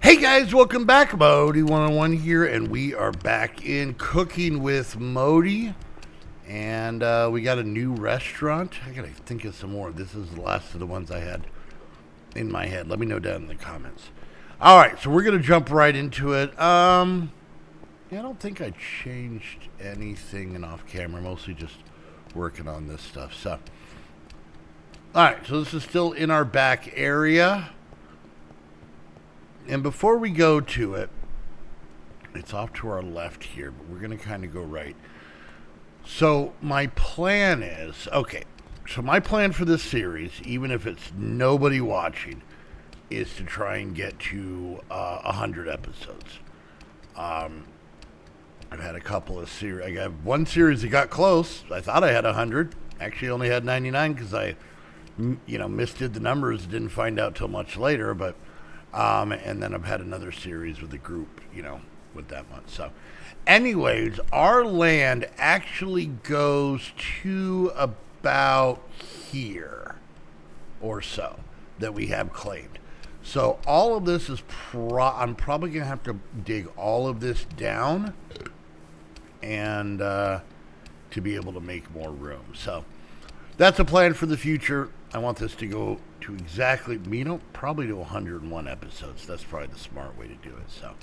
Hey guys, welcome back. Modii 101 here, and we are back in cooking with Modii. And we got a new restaurant. I gotta think of some more. This is the last of the ones I had in my head. Let me know down in the comments. All right, so we're gonna jump right into it. Yeah, I don't think I changed anything in off camera. Mostly just working on this stuff. So, all right, so this is still in our back area. And before we go to it, it's off to our left here, but we're going to kind of go right. So my plan is, so my plan for this series, even if it's nobody watching, is to try and get to 100 episodes. I've had a couple of series. I got one series that got close. I thought I had 100. Actually, only had 99 because I, misdid the numbers. Didn't find out till much later, but... and then I've had another series with the group, with that much. So, anyways, our land actually goes to about here or so that we have claimed. So, all of this is I'm probably going to have to dig all of this down and to be able to make more room. So, that's a plan for the future. I want this to go to exactly, probably to 101 episodes. That's probably the smart way to do it. So,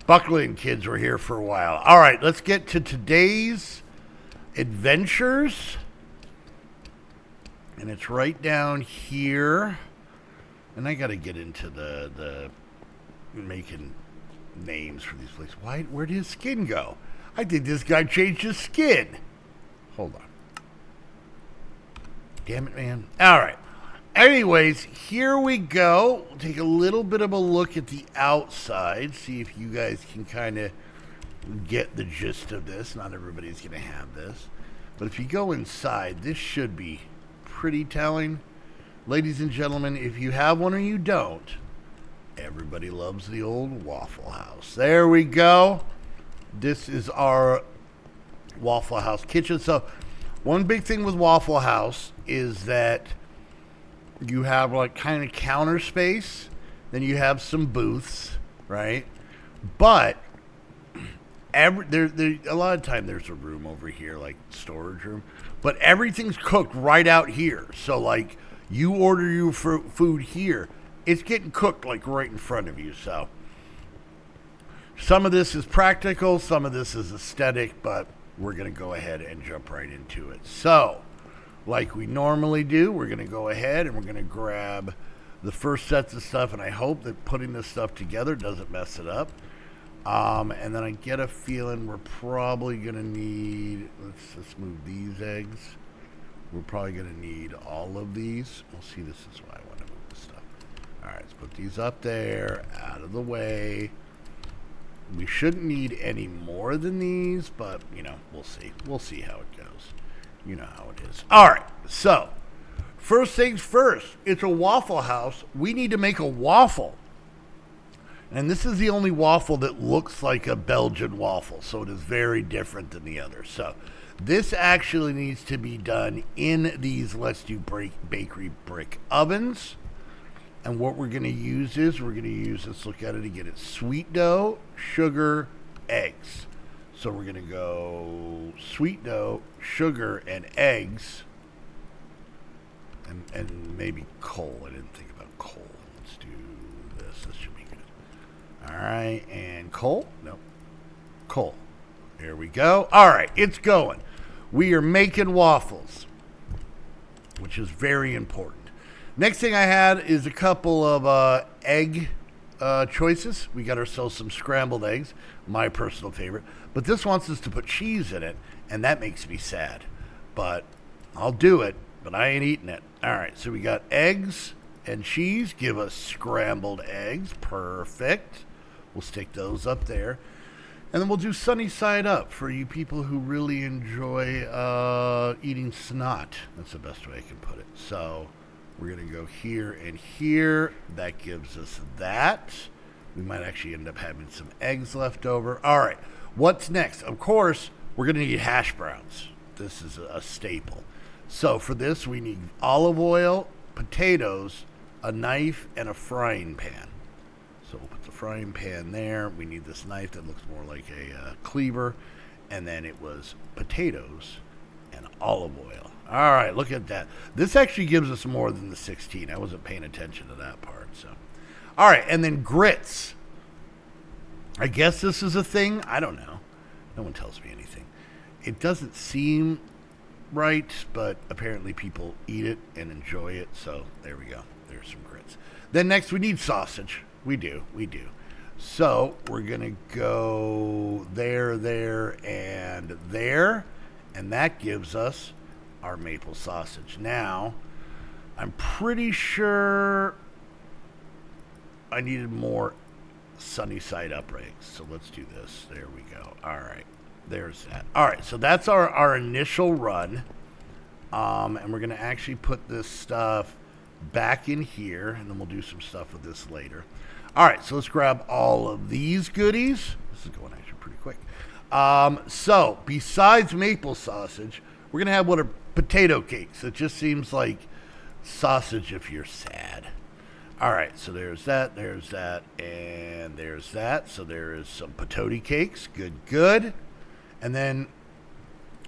buckle in, kids. We're here for a while. All right, let's get to today's adventures. And it's right down here. And I got to get into the making names for these places. Where did his skin go? I think this guy changed his skin. Hold on. Damn it, man. All right. Anyways, here we go. We'll take a little bit of a look at the outside, see if you guys can kind of get the gist of this. Not everybody's going to have this. But if you go inside, this should be pretty telling. Ladies and gentlemen, if you have one or you don't, everybody loves the old Waffle House. There we go. This is our Waffle House kitchen. So, one big thing with Waffle House is that you have like kind of counter space, then you have some booths, right? But a lot of time there's a room over here, like storage room, but everything's cooked right out here. So like you order your food here, it's getting cooked like right in front of you. So some of this is practical, some of this is aesthetic, but we're going to go ahead and jump right into it. So, like we normally do, we're going to go ahead and we're going to grab the first sets of stuff, and I hope that putting this stuff together doesn't mess it up. And then I get a feeling we're probably going to need, let's move these eggs. We're probably going to need all of these. We'll see, this is why I want to move this stuff. All right, let's put these up there, out of the way. We shouldn't need any more than these, but, we'll see. We'll see how it goes. You know how it is. All right, so, first things first. It's a Waffle House. We need to make a waffle. And this is the only waffle that looks like a Belgian waffle, so it is very different than the others. So, this actually needs to be done in these Let's Do Bakery brick ovens. And what we're going to use is, let's look at it again. It's sweet dough, sugar, eggs. So we're going to go sweet dough, sugar, and eggs. And maybe coal. I didn't think about coal. Let's do this. This should be good. All right. And coal? No. Coal. There we go. All right. It's going. We are making waffles, which is very important. Next thing I had is a couple of egg choices. We got ourselves some scrambled eggs, my personal favorite. But this wants us to put cheese in it, and that makes me sad. But I'll do it, but I ain't eating it. All right, so we got eggs and cheese. Give us scrambled eggs. Perfect. We'll stick those up there. And then we'll do sunny side up for you people who really enjoy eating snot. That's the best way I can put it. So... we're going to go here and here. That gives us that. We might actually end up having some eggs left over. All right. What's next? Of course, we're going to need hash browns. This is a staple. So for this, we need olive oil, potatoes, a knife, and a frying pan. So we'll put the frying pan there. We need this knife that looks more like a cleaver. And then it was potatoes and olive oil. All right, look at that. This actually gives us more than the 16. I wasn't paying attention to that part. So, all right, and then grits. I guess this is a thing. I don't know. No one tells me anything. It doesn't seem right, but apparently people eat it and enjoy it. So there we go. There's some grits. Then next we need sausage. We do. So we're going to go there, and there. And that gives us our maple sausage. Now, I'm pretty sure I needed more sunny side up eggs. So let's do this. There we go. All right. There's that. All right. So that's our initial run. And we're going to actually put this stuff back in here. And then we'll do some stuff with this later. All right. So let's grab all of these goodies. This is going actually pretty quick. So besides maple sausage, we're going to have what are potato cakes. It just seems like sausage if you're sad. All right, so there's that, and there's that. So there is some potato cakes. Good. And then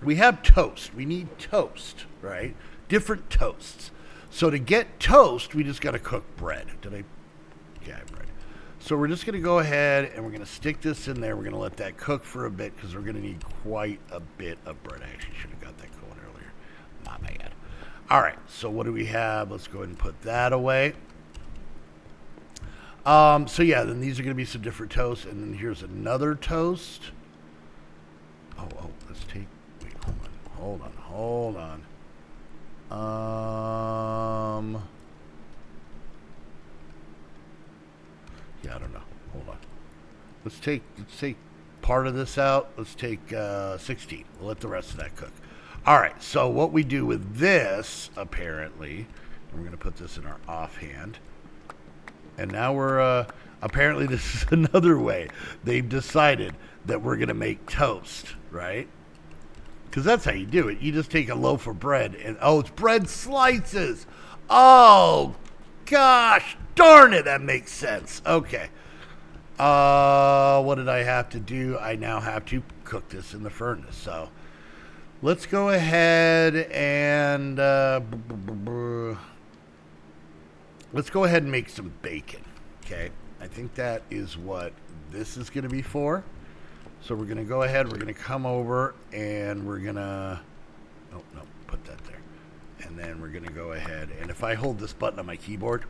we have toast. We need toast, right? Different toasts. So to get toast, we just got to cook bread. Bread. So we're just going to go ahead and we're going to stick this in there. We're going to let that cook for a bit because we're going to need quite a bit of bread. I actually should have got that going earlier. My bad. All right, so what do we have? Let's go ahead and put that away. So yeah, then these are going to be some different toasts. And then here's another toast. Oh, let's take, wait, hold on. Yeah, I don't know. Hold on. Let's take part of this out. Let's take 16. We'll let the rest of that cook. All right, so what we do with this, apparently, and we're going to put this in our offhand. And now we're, apparently this is another way. They've decided that we're going to make toast, right? Because that's how you do it. You just take a loaf of bread and, it's bread slices. Oh, gosh, darn it, that makes sense. Okay. What did I have to do? I now have to cook this in the furnace. So let's go ahead and let's go ahead and make some bacon. Okay. I think that is what this is going to be for. So we're going to go ahead. We're going to come over and we're going to, no, put that there. And then we're going to go ahead. And if I hold this button on my keyboard,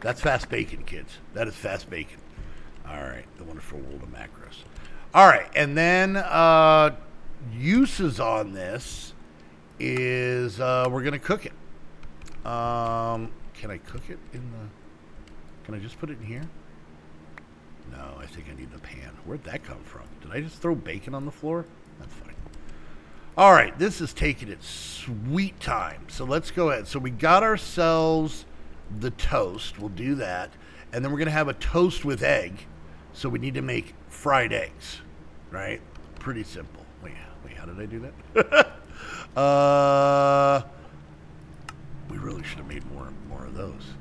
that's fast bacon, kids. That is fast bacon. All right. The wonderful world of macros. All right. And then uses on this is we're going to cook it. Can I cook it in the... Can I just put it in here? No, I think I need the pan. Where'd that come from? Did I just throw bacon on the floor? That's fine. All right, this is taking its sweet time. So let's go ahead. So we got ourselves the toast. We'll do that. And then we're going to have a toast with egg. So we need to make fried eggs, right? Pretty simple. Wait, how did I do that? We really should have made more of those.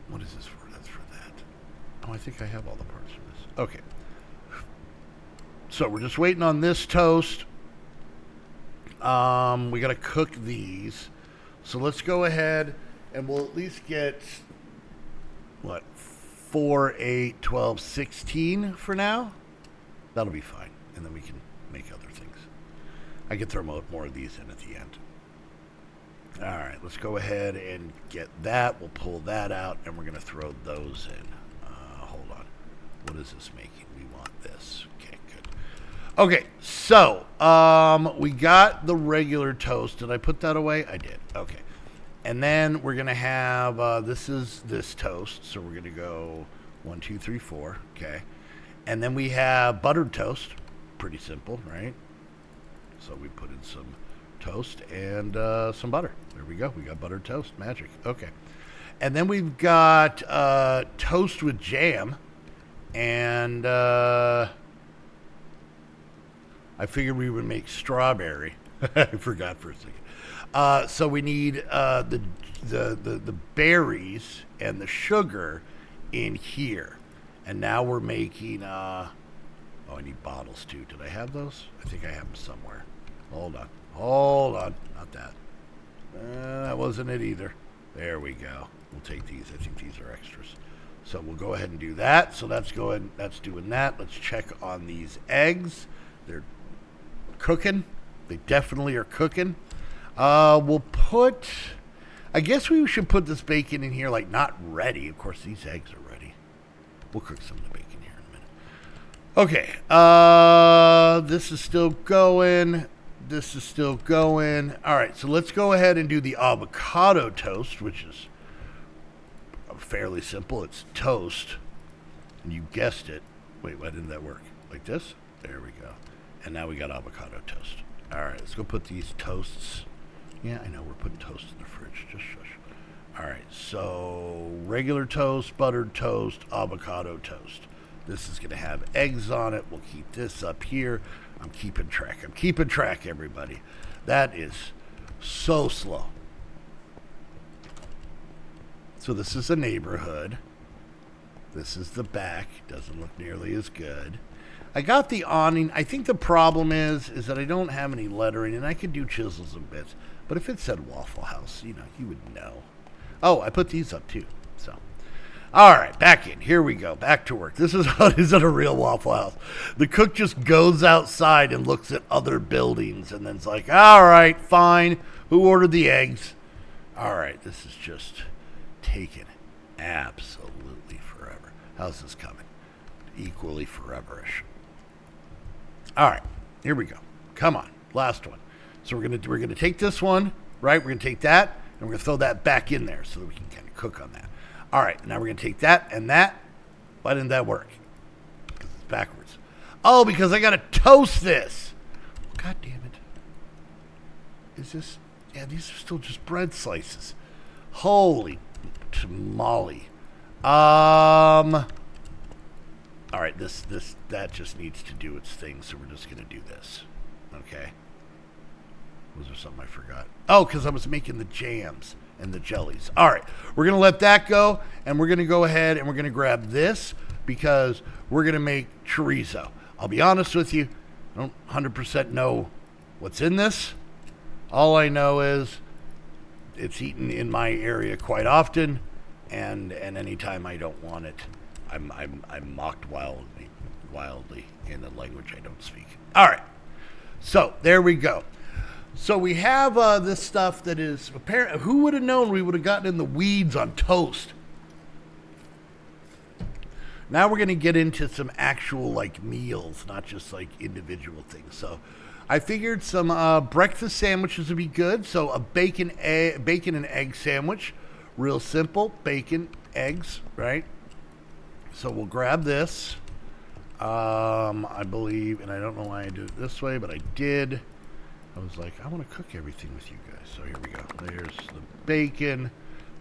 What is this for? That's for that. Oh, I think I have all the parts for this. Okay. So we're just waiting on this toast. We got to cook these. So let's go ahead and we'll at least get, 4, 8, 12, 16 for now. That'll be fine. And then we can make other things. I can throw more of these in at the end. All right, let's go ahead and get that. We'll pull that out, and we're going to throw those in. Hold on. What is this making? We want this. Okay, good. Okay, so we got the regular toast. Did I put that away? I did. Okay. And then we're going to have, this is this toast. So we're going to go 1, 2, 3, 4. Okay. And then we have buttered toast. Pretty simple, right? So we put in some toast and some butter. There we go. We got buttered toast. Magic. Okay. And then we've got toast with jam. And I figured we would make strawberry. I forgot for a second. So we need the berries and the sugar in here. And now we're making, oh, I need bottles too. Did I have those? I think I have them somewhere. Hold on, not that. That wasn't it either. There we go. We'll take these. I think these are extras. So we'll go ahead and do that. So that's doing that. Let's check on these eggs. They're cooking. They definitely are cooking. We'll put, I guess we should put this bacon in here, like not ready. Of course, these eggs are ready. We'll cook some of the bacon here in a minute. Okay. This is still going. This is still going. All right. So let's go ahead and do the avocado toast, which is fairly simple. It's toast. And you guessed it. Wait, why didn't that work? Like this? There we go. And now we got avocado toast. All right. Let's go put these toasts. Yeah, I know we're putting toast in the fridge. Just shush. All right. So regular toast, buttered toast, avocado toast. This is going to have eggs on it. We'll keep this up here. I'm keeping track, everybody. That is so slow. So this is a neighborhood. This is the back. Doesn't look nearly as good. I got the awning. I think the problem is that I don't have any lettering, and I could do chisels and bits. But if it said Waffle House, you would know. Oh, I put these up too. So, all right, back in. Here we go. Back to work. This is how it is at a real Waffle House. The cook just goes outside and looks at other buildings, and then's like, all right, fine. Who ordered the eggs? All right, this is just taking absolutely forever. How's this coming? Equally foreverish. All right, here we go. Come on, last one. So we're gonna take this one, right? We're gonna take that, and we're gonna throw that back in there so that we can kind of cook on that. All right, now we're gonna take that and that. Why didn't that work? Because it's backwards. Oh, because I gotta toast this. God damn it. Is this? Yeah, these are still just bread slices. Holy tamale. All right, that just needs to do its thing, so we're just gonna do this. Okay. Was there something I forgot? Oh, because I was making the jams and the jellies. All right, we're gonna let that go, and we're gonna go ahead and we're gonna grab this because we're gonna make chorizo. I'll be honest with you, I don't 100% know what's in this. All I know is it's eaten in my area quite often, and anytime I don't want it, I'm mocked wildly in a language I don't speak. All right, so there we go. So we have this stuff that is apparent. Who would have known we would have gotten in the weeds on toast? Now we're going to get into some actual like meals, not just like individual things. So I figured some breakfast sandwiches would be good. So a bacon and egg sandwich, real simple, bacon, eggs, right? So we'll grab this. I believe, and I don't know why I did it this way, but I did. I was like, I want to cook everything with you guys. So here we go. There's the bacon.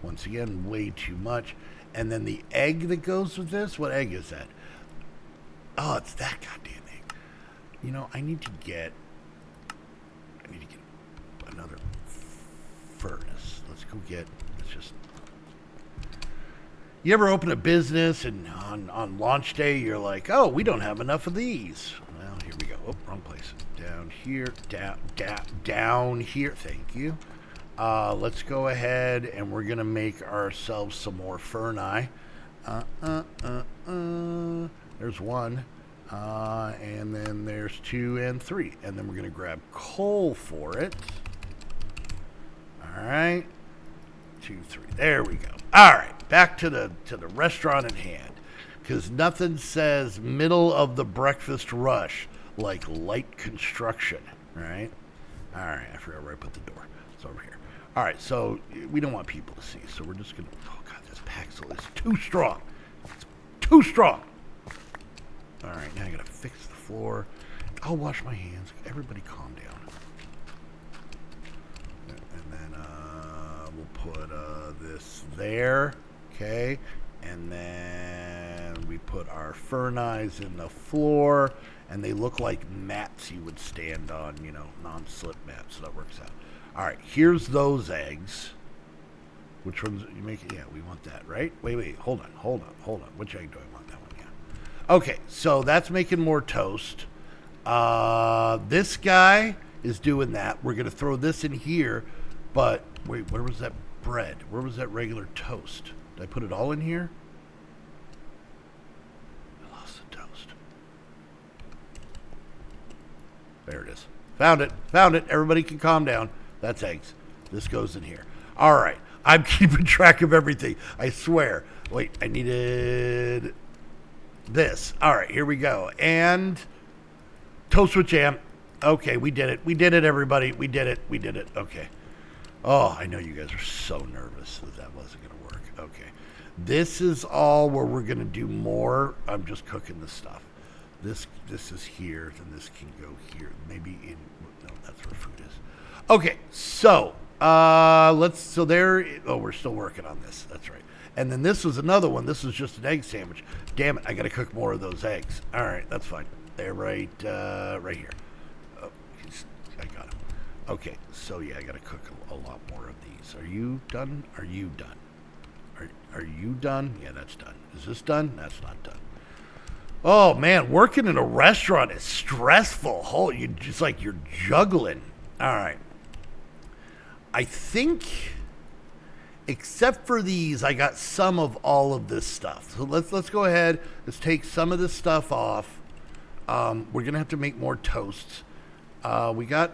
Once again, way too much. And then the egg that goes with this. What egg is that? Oh, it's that goddamn egg. I need to get another furnace. Let's just. You ever open a business and on launch day you're like, oh, we don't have enough of these. Well, here we go. Oh, wrong place. Down here, down here. Thank you. Let's go ahead and we're gonna make ourselves some more furni. There's one, and then there's 2 and 3, and then we're gonna grab coal for it. All right, 2, 3. There we go. All right, back to the restaurant at hand, because nothing says middle of the breakfast rush like light construction, right? All right, I forgot where I put the door. It's over here. All right, so we don't want people to see, so we're just gonna. Oh God, this Paxil is too strong. It's too strong. All right, now I gotta fix the floor. I'll wash my hands. Everybody, calm down. And then we'll put this there, okay? And then we put our furnies in the floor. And they look like mats you would stand on, non-slip mats, so that works out. All right, here's those eggs. Which ones you make it? Yeah, we want that, right? Wait. Hold on. Which egg do I want? That one, yeah. Okay, so that's making more toast. This guy is doing that. We're going to throw this in here, but wait, where was that bread? Where was that regular toast? Did I put it all in here? I lost the toast. There it is. Found it. Everybody can calm down. That's eggs. This goes in here. All right. I'm keeping track of everything. I swear. Wait, I needed this. All right, here we go. And toast with jam. Okay, we did it, everybody. We did it. Okay. Oh, I know you guys are so nervous that wasn't going to work. Okay. This is all where we're going to do more. I'm just cooking the stuff. This is here, then this can go here. Maybe in, no, that's where food is. Okay, so we're still working on this. That's right. And then this was another one. This was just an egg sandwich. Damn it, I got to cook more of those eggs. All right, that's fine. They're right here. Oh, I got them. Okay, so yeah, I got to cook a lot more of these. Are you done? Are you done? Are you done? Yeah, that's done. Is this done? That's not done. Oh man, working in a restaurant is stressful. You just like you're juggling. All right. I think, except for these, I got some of all of this stuff. So let's go ahead. Let's take some of this stuff off. We're gonna have to make more toasts. We got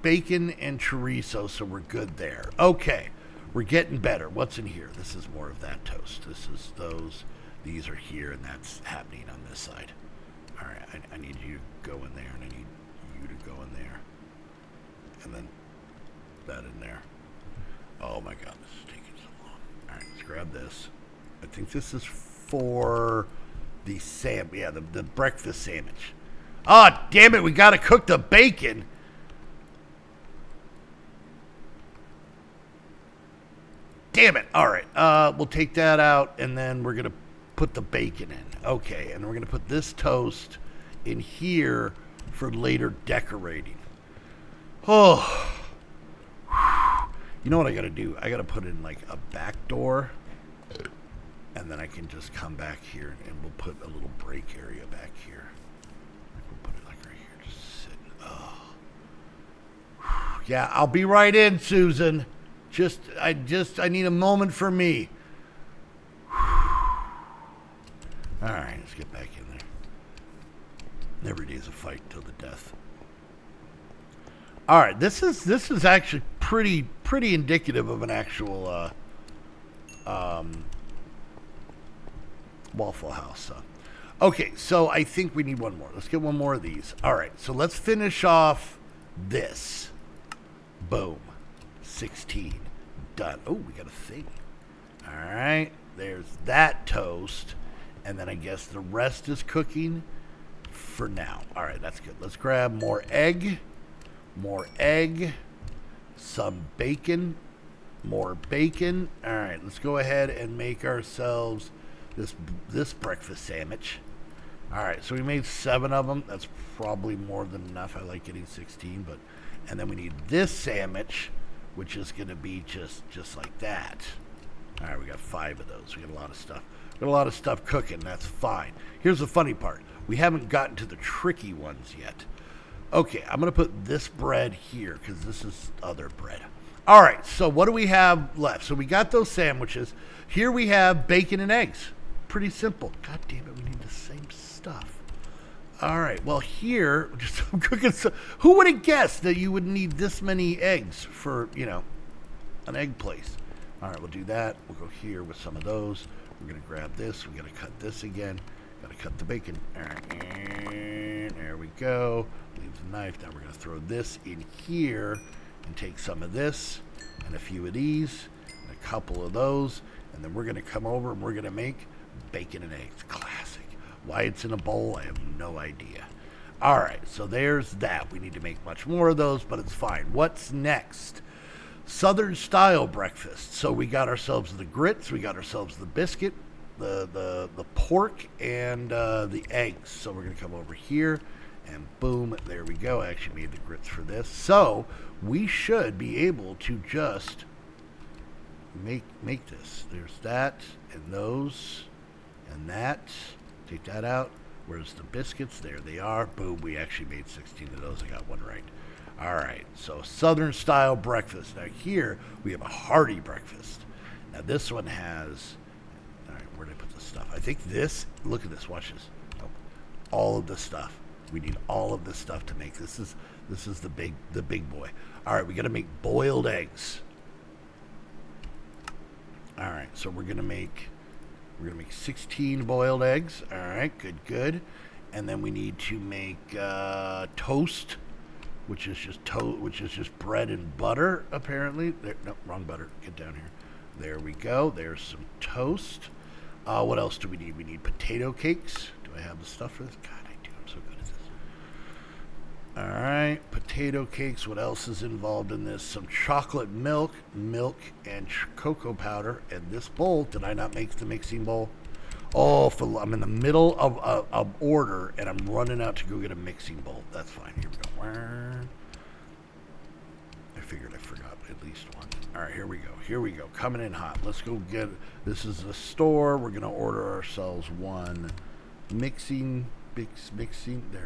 bacon and chorizo, so we're good there. Okay, we're getting better. What's in here? This is more of that toast. This is those. These are here, and that's happening on this side. All right, I need you to go in there, and I need you to go in there, and then that in there. Oh my God, this is taking so long. All right, let's grab this. I think this is for the the breakfast sandwich. Oh, damn it, we got to cook the bacon. Damn it. All right, we'll take that out, and then we're going to put the bacon in. Okay, and we're going to put this toast in here for later decorating. Oh, you know what I got to do? I got to put in like a back door, and then I can just come back here, and we'll put a little break area back here. We'll put it like right here, just sitting. Oh, yeah, I'll be right in, Susan. I need a moment for me. All right, let's get back in there. Every day is a fight till the death. All right, this is actually pretty indicative of an actual Waffle House. Okay, so I think we need one more. Let's get one more of these. All right, so let's finish off this. Boom, 16, done. Oh, we got a thing. All right, there's that toast. And then I guess the rest is cooking for now. All right, that's good. Let's grab more egg, some bacon, more bacon. All right, let's go ahead and make ourselves this breakfast sandwich. All right, so we made 7 of them. That's probably more than enough. I like getting 16, and then we need this sandwich, which is going to be just like that. All right, we got 5 of those. We got a lot of stuff. Got a lot of stuff cooking. That's fine. Here's the funny part. We haven't gotten to the tricky ones yet. Okay, I'm going to put this bread here because this is other bread. All right, so what do we have left? So we got those sandwiches. Here we have bacon and eggs. Pretty simple. God damn it, we need the same stuff. All right, well here, I'm cooking some. Who would have guessed that you would need this many eggs for, an egg place? All right, we'll do that. We'll go here with some of those. We're going to grab this. We got to cut this again. Got to cut the bacon. All right, there we go. Leave the knife. Now we're going to throw this in here and take some of this and a few of these and a couple of those. And then we're going to come over and we're going to make bacon and eggs. Classic. Why it's in a bowl, I have no idea. All right, so there's that. We need to make much more of those, but it's fine. What's next? Southern style breakfast. So we got ourselves the grits, we got ourselves the biscuit, the pork, and the eggs. So we're going to come over here, and boom, there we go. I actually made the grits for this. So we should be able to just make this. There's that and those and that. Take that out. Where's the biscuits? There they are. Boom, we actually made 16 of those. I got one right. All right, so Southern style breakfast. Now here we have a hearty breakfast. Now this one has, all right, where did I put the stuff? I think this, look at this, watch this. Oh, all of the stuff. We need all of this stuff to make this. This is the big boy. All right, we got to make boiled eggs. All right, so we're gonna make 16 boiled eggs. All right, good. And then we need to make toast, which is just bread and butter. Apparently, no, wrong butter. Get down here. There we go. There's some toast. What else do we need? We need potato cakes. Do I have the stuff for this? God, I do. I'm so good at this. All right, potato cakes. What else is involved in this? Some chocolate milk, and cocoa powder. And this bowl, did I not make the mixing bowl? Oh, I'm in the middle of order, and I'm running out to go get a mixing bowl. That's fine. Here we go. I figured I forgot at least one. All right, here we go. Coming in hot. Let's go get, this is the store. We're going to order ourselves one mixing, there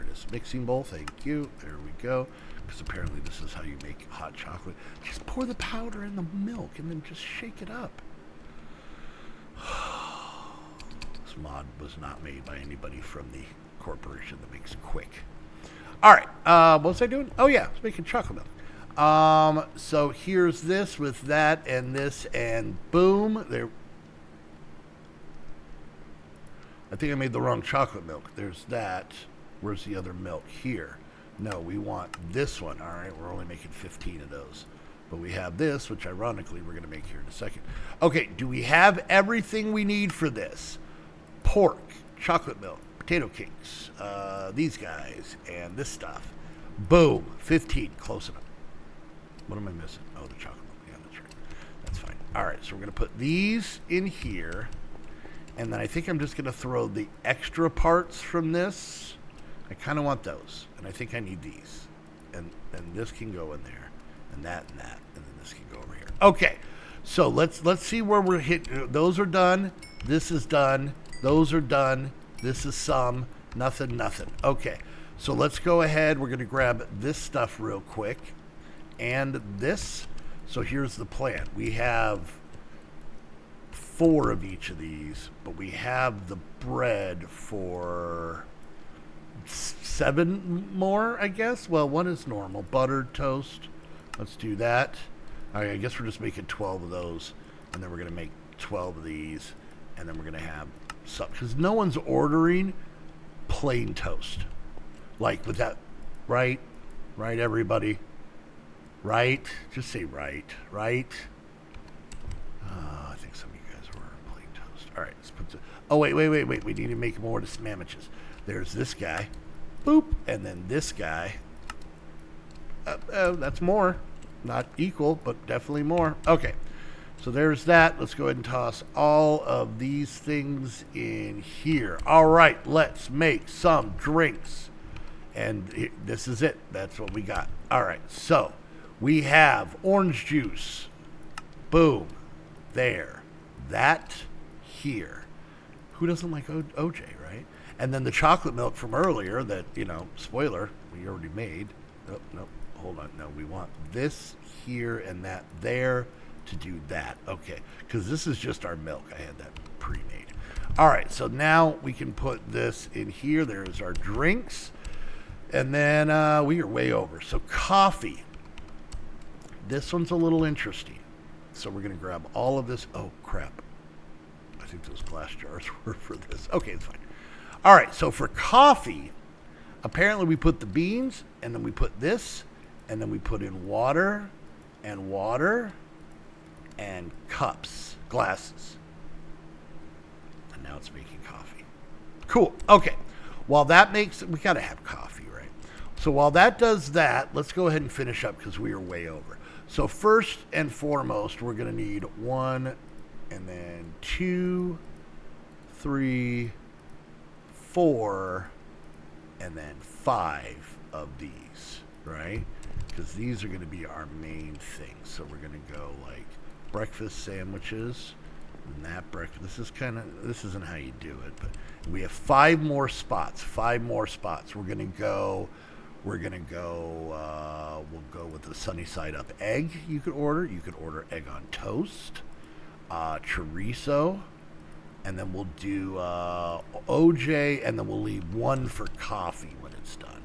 it is, mixing bowl. Thank you. There we go. Because apparently this is how you make hot chocolate. Just pour the powder in the milk and then just shake it up. This mod was not made by anybody from the corporation that makes quick. All right, what was I doing? Oh yeah, I was making chocolate milk. So here's this with that and this, and boom, there. I think I made the wrong chocolate milk. There's that. Where's the other milk? Here. No, we want this one. All right, we're only making 15 of those. But we have this, which ironically we're going to make here in a second. Okay, do we have everything we need for this? Pork, chocolate milk, potato cakes, these guys, and this stuff. Boom, 15, close enough. What am I missing? Oh, the chocolate milk. Yeah, that's right. That's fine. All right, so we're going to put these in here. And then I think I'm just going to throw the extra parts from this. I kind of want those. And I think I need these. And this can go in there. And that. And then this can go over here. Okay. So let's see where we're hitting. Those are done. This is done. Those are done. This is some. Nothing. Okay. So let's go ahead. We're going to grab this stuff real quick. And this. So here's the plan. We have 4 of each of these, but we have the bread for 7 more, I guess. Well, one is normal. Buttered toast. Let's do that. All right, I guess we're just making 12 of those, and then we're going to make 12 of these, and then we're going to have some, because no one's ordering plain toast. Like with that, right? Right, everybody? Right? Just say right. Right? I think some of you guys were plain toast. All right, let's put the, oh, wait. We need to make more sandwiches. There's this guy. Boop. And then this guy. That's more. Not equal, but definitely more. Okay. So there's that. Let's go ahead and toss all of these things in here. All right, let's make some drinks. And this is it. That's what we got. All right, so we have orange juice. Boom. There. That here. Who doesn't like OJ, right? And then the chocolate milk from earlier that, spoiler, we already made. Nope. Hold on. No, we want this here and that there to do that. Okay. Because this is just our milk. I had that pre-made. All right. So now we can put this in here. There's our drinks. And then we are way over. So coffee. This one's a little interesting. So we're going to grab all of this. Oh, crap. I think those glass jars were for this. Okay, it's fine. All right, so for coffee, apparently we put the beans, and then we put this, and then we put in water, and cups, glasses. And now it's making coffee. Cool. Okay. While that makes, we got to have coffee, right? So while that does that, let's go ahead and finish up because we are way over. So first and foremost, we're going to need 1, and then 2, 3, 4, and then 5 of these, right? Because these are going to be our main things. So we're going to go like breakfast sandwiches. And that breakfast. This isn't how you do it, but we have 5 more spots. 5 more spots. We'll go with the sunny side up egg you could order. You could order egg on toast, chorizo, and then we'll do OJ, and then we'll leave 1 for coffee when it's done.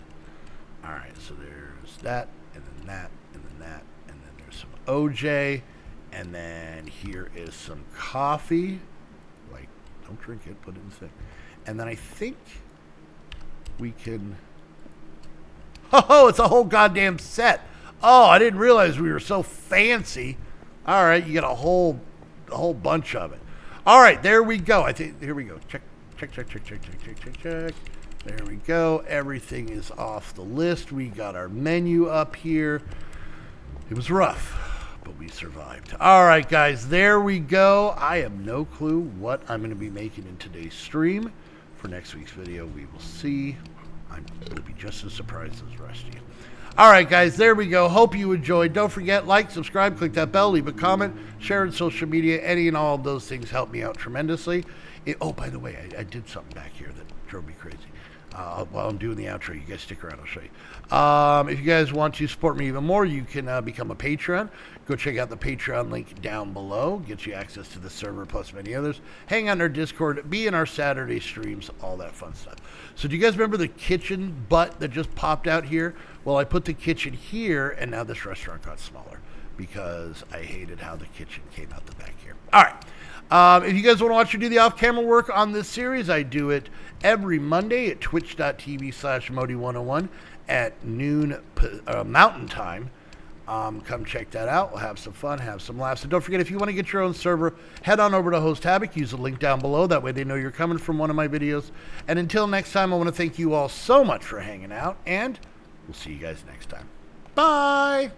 All right, so there's that, and then that, and then that, and then there's some OJ, and then here is some coffee. Like, don't drink it, put it in the thing. And then I think we can... Oh, it's a whole goddamn set. Oh, I didn't realize we were so fancy. All right, you get a whole bunch of it. All right, there we go. I think here we go. Check. There we go. Everything is off the list. We got our menu up here. It was rough, but we survived. All right, guys, there we go. I have no clue what I'm going to be making in today's stream. For next week's video, we will see. I will be just as surprised as the rest of you. All right, guys, there we go. Hope you enjoyed. Don't forget, like, subscribe, click that bell, leave a comment, share on social media. Any and all of those things help me out tremendously. Oh, by the way, I did something back here that drove me crazy. While I'm doing the outro, you guys stick around, I'll show you. If you guys want to support me even more, you can become a Patreon. Go check out the Patreon link down below. Get you access to the server plus many others. Hang on our Discord, be in our Saturday streams, all that fun stuff. So do you guys remember the kitchen butt that just popped out here? Well, I put the kitchen here, and now this restaurant got smaller because I hated how the kitchen came out the back here. All right. If you guys want to watch me do the off-camera work on this series, I do it every Monday at twitch.tv/Modii101 at noon Mountain Time. Come check that out. We'll have some fun, have some laughs. And don't forget, if you want to get your own server, head on over to Host Havoc. Use the link down below. That way they know you're coming from one of my videos. And until next time, I want to thank you all so much for hanging out, and we'll see you guys next time. Bye!